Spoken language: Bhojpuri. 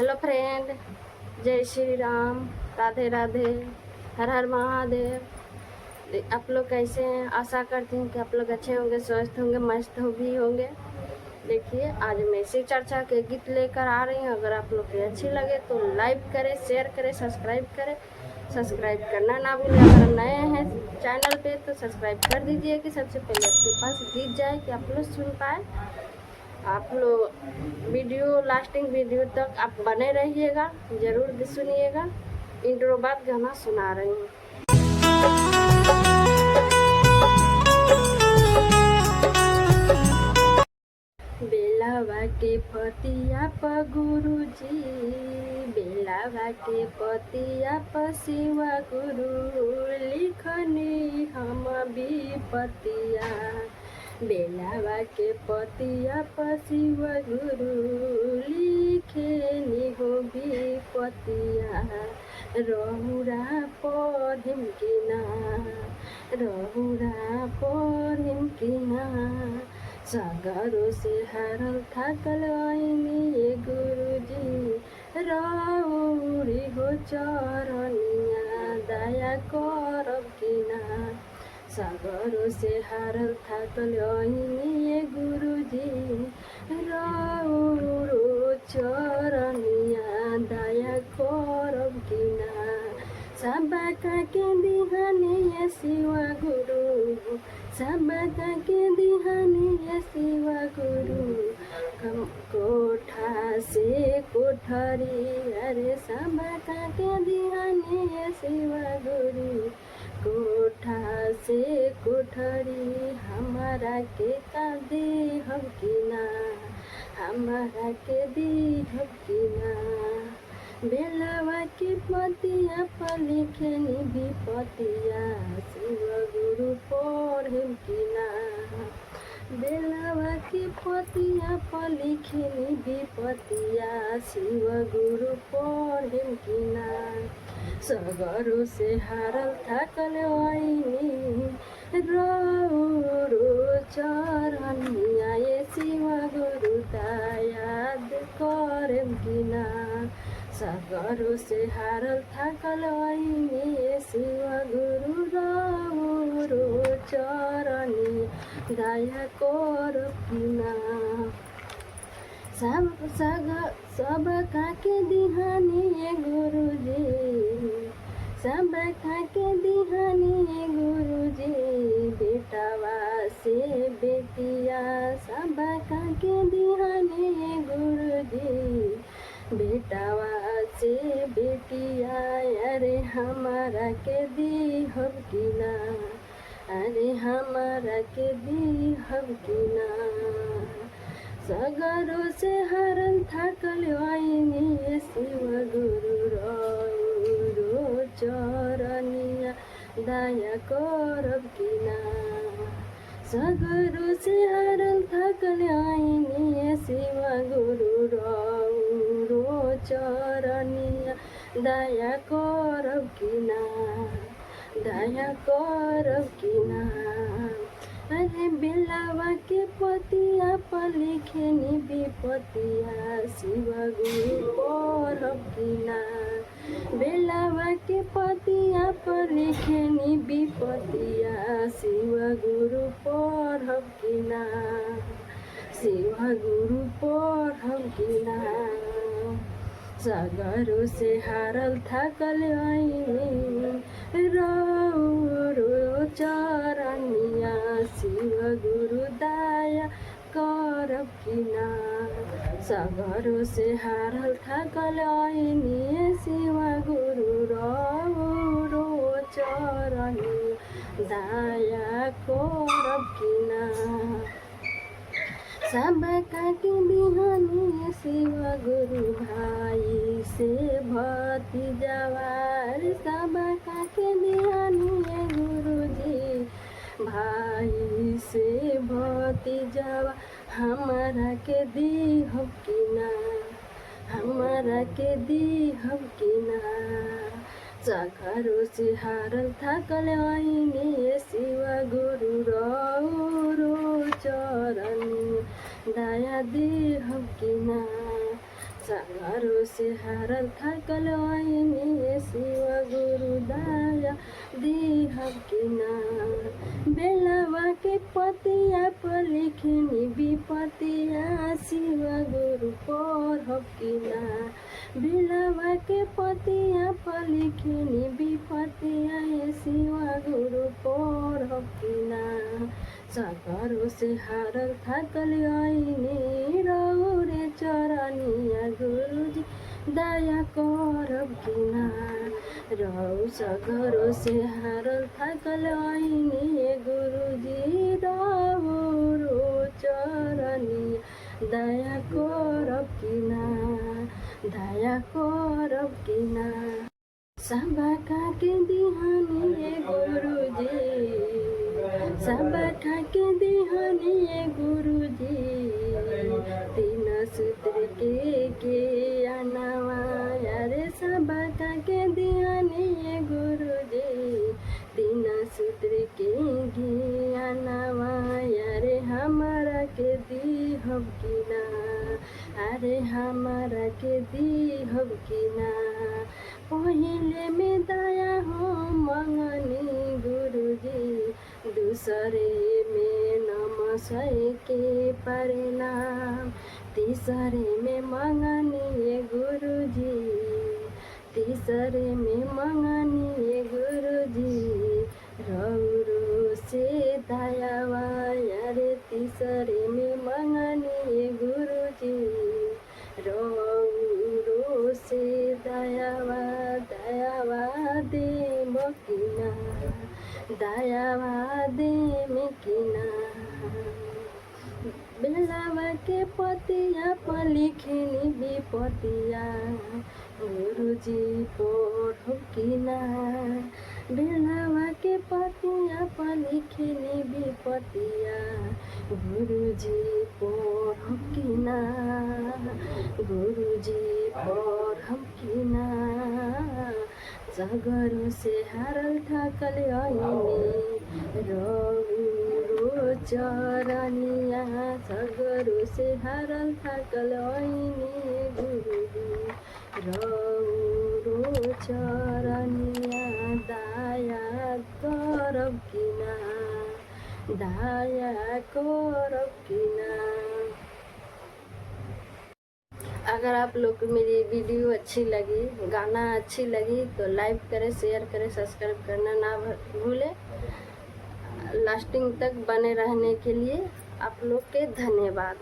हेलो फ्रेंड, जय श्री राम, राधे राधे, हर हर महादेव। आप लोग कैसे हैं? आशा करती हूँ कि आप लोग अच्छे होंगे, स्वस्थ होंगे, मस्त भी होंगे। देखिए, आज मैं शिव चर्चा के गीत लेकर आ रही हूँ। अगर आप लोग को अच्छी लगे तो लाइक करें, शेयर करें, सब्सक्राइब करें। सब्सक्राइब करना ना भूलें। अगर नए हैं चैनल पे तो सब्सक्राइब कर दीजिए कि सबसे पहले आपके पास गीत जाए कि आप लोग सुन पाए। आप लोग वीडियो लास्टिंग वीडियो तक आप बने रहिएगा, ज़रूर सुनिएगा। इंट्रो बाद गाना सुना रही हूँ। बेलावा के पतिया प गुरुजी, बेलावा के पतिया प शिवा गुरु, लिखनी हम विपतिया। बेलावा के पतिया प शिवा गुरु, लिखेनी हो विपतिया। रहुरा पढ़िम कि ना, रहुरा पढ़िम कि ना। सागरों से हरल थकल आईनी ये गुरुजी, राउरी हो चरनिया, दया करब कि ना। सागरों से हरल थकल आईनी ये गुरुजी, राउरो चरनिया, दया करब कि ना। सबका के दिहानी ये शिवा गुरु, सबका के दिहानी ये शिवा गुरु। कोठा से कोठरी, अरे सबका के दिहानी ये शिवा गुरु। कोठा से कोठरी, हमारा के का देहब कि ना, हमारा के देहब कि ना। बेलावा के पतिया प लिखेनी विपतिया, शिव गुरु पढ़िम कि ना। बेलावा के पतिया प लिखेनी विपतिया, शिव गुरु पढ़िम कि ना। सगरों से हारल थकल आईनी, राउरो चरनिया, ये शिव गुरु दयाद करम कि ना। सागरों से हारल थकल आईनी ये शिवा गुरु, राउरो चरनी, दया करब कि ना। सब के दिहानी ये गुरुजी, सब के दिहानी ये गुरुजी। बेटावा से बेटिया, सब के दिहानी ये गुरुजी। बेटावा से बेटिया, अरे हमारा के दीहब कि ना, अरे हमारा के दीहब कि ना। सगरों से हरल थकल आईनी ये शिव गुरु, राउरो चरनिया, दया करब कि ना। सगरों से हरल थकल आईनी ये शिव गुरु, राउरो चरनिया, दया करब कि ना, दया करब कि ना। अरे बेलावा के पतिया प लिखेनी विपतिया, शिव गुरु पढ़ब कि ना। बेलावा के पतिया प लिखेनी विपतिया, शिव गुरु पढ़ब कि ना, शिव गुरु पढ़ब कि ना। सागरों से हारल थकल आईनी, राउरो चरनिया, शिव गुरु दया करब कि ना। सागरों से हारल थकल आईनी शिव गुरु, राउरो चरनिया, दया करब कि ना। सबका के दिहानी शिव गुरु, भाई से भतीजावा, सबका के दिहानी गुरुजी। भाई से भतीजावा, हमारा के दीहब कि ना, हमारा के दीहब कि ना। सागरों से हारल थकल आईनी शिव गुरु, राउरो चरनिया, दया देहब कि ना। सागरों से हारल थाकल आईने शिव गुरु दया दीहब की ना। बेलवा के पतिया पर लिखनी विपतिया शिव गुरु पढ़ब की ना। बेलवा के पतिया पर लिखनी विपतिया शिव गुरु पढ़ब की ना। सागरों से हारल थाकल आईने रौरे चरनिया गुरुजी दया करब की ना। रौ सागरों से हारल थाकल आईने गुरुजी रौरो चरनिया दया करब की ना। दया करब की ना। सबका के दिहानी गुरुजी सबका के दिहानी गुरुजी। तीन सूत्र के अनवा रे सबका के दिहानी गुरुजी। तीन सूत्र के अनवा रे हमारा के दीहब की ना। अरे हमारा के दीहब की ना। पहिले में दया हो मंगनी गुरुजी दूसरे में नमस्ते के परिणाम। तीसरे में मंगनी गुरुजी तीसरे में मंगनी गुरुजी रौरो से दयावा रे। तीसरे में मंगनी गुरुजी रौरो से दयावा दे मकीना दयावा दे मकीना। बेलवा के पतिया पर लिखनी विपतिया गुरुजी पढ़ब की ना। बेलवा के पतिया पर लिखनी विपतिया गुरुजी पढ़ब की ना। गुरुजी पढ़ब की ना। सागरों से हारल थाकल आईने रौरो चरनिया। सागरों से हारल थाकल आईने गुरुजी रौरो चरनिया दया करब की ना। दया करब की ना। अगर आप लोग को मेरी वीडियो अच्छी लगी गाना अच्छी लगी तो लाइक करें शेयर करें सब्सक्राइब करना ना भूलें। लास्टिंग तक बने रहने के लिए आप लोग के धन्यवाद।